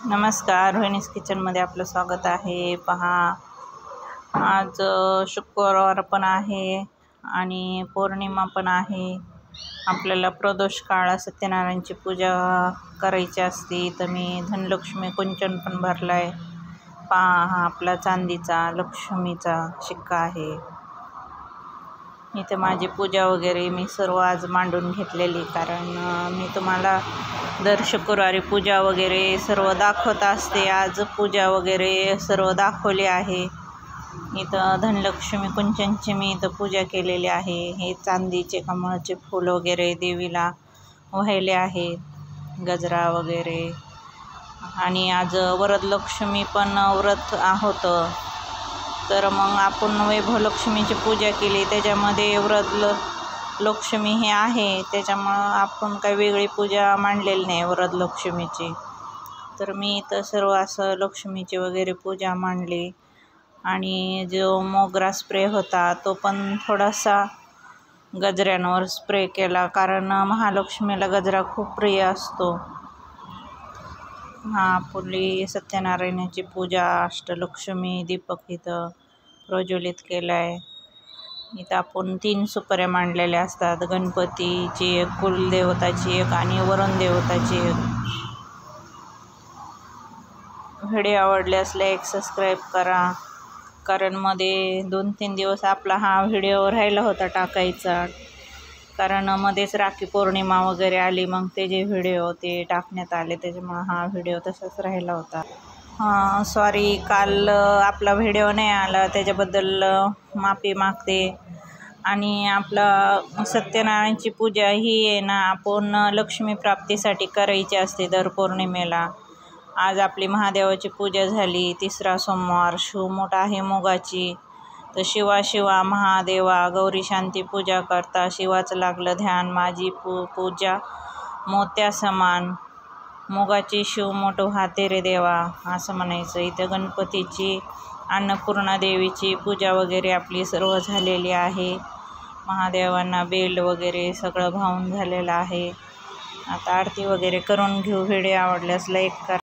नमस्कार, रोहिणीज किचनमध्ये आपलं स्वागत आहे। पहा, आज शुक्रवार पण आहे आणि पौर्णिमा पण आहे। आपल्याला प्रदोष काळ सत्यनारायणची पूजा करायची असते, तर मी धनलक्ष्मी कुंचन पण भरलाय। पहा, हा आपला चांदीचा लक्ष्मीचा शिक्का आहे। इथे माझी पूजा वगैरे मी सर्व आज मांडून घेतलेली, कारण मी तुम्हाला दर शुक्रवारी पूजा वगैरे सर्व दाखवत असते। आज पूजा वगैरे सर्व दाखवली आहे। इथं धनलक्ष्मी कुंचनची मी इथं पूजा केलेली आहे। हे चांदीचे कमळाचे फूल वगैरे देवीला वाहिले आहेत, गजरा वगैरे। आणि आज वरदलक्ष्मी पण व्रत होतं, तर मग आपण वैभवलक्ष्मीची पूजा केली, त्याच्यामध्ये वरदलक्ष्मी हे आहे, त्याच्यामुळं आपण काही वेगळी पूजा मांडलेली नाही वरदलक्ष्मीची। तर मी इथं सर्व असं लक्ष्मीची वगैरे पूजा मांडली। आणि जो मोगरा स्प्रे होता तो पण थोडासा गजऱ्यांवर स्प्रे केला, कारण महालक्ष्मीला गजरा खूप प्रिय असतो। हा आपली सत्यनारायणाची पूजा अष्टलक्ष्मी दीपक इथं प्रज्वलित केला आहे। इथं आपण 3 सुपाऱ्या मांडलेल्या असतात, गणपतीची एक, कुलदेवताची एक आणि वरुण देवताची एक। व्हिडिओ आवडल्यास लाईक सबस्क्राईब करा, कारण मध्ये 2-3 दिवस आपला हा व्हिडिओ राहिला होता टाकायचा, कारण मध्येच राखी पौर्णिमा वगैरे आली, मग ते जे व्हिडिओ ते टाकण्यात आले, त्याच्यामुळे हा व्हिडिओ तसाच राहिला होता। सॉरी, काल आपला व्हिडिओ नाही आला, त्याच्याबद्दल माफी मागते। आणि आपला सत्यनारायणची पूजा ही आहे ना, आपण लक्ष्मी प्राप्तीसाठी करायची असते दर पौर्णिमेला। आज आपली महादेवाची पूजा झाली, 3रा सोमवार, शिवमूठ आहे मुगाची। तर शिवा महादेवा गौरी शांती पूजा करता, शिवाचं लागलं ध्यान, माझी पूजा मोत्या समान, मुगाची शिवमूठ वाहते रे देवा, असं म्हणायचं। इथं गणपतीची, अन्नपूर्णा देवीची पूजा वगैरे आपली सर्व झालेली आहे। महादेवांना बेल वगैरे सगळं भावून झालेलं आहे। आता आरती वगैरे करून घेऊ। व्हिडिओ आवडल्यास लाईक करा।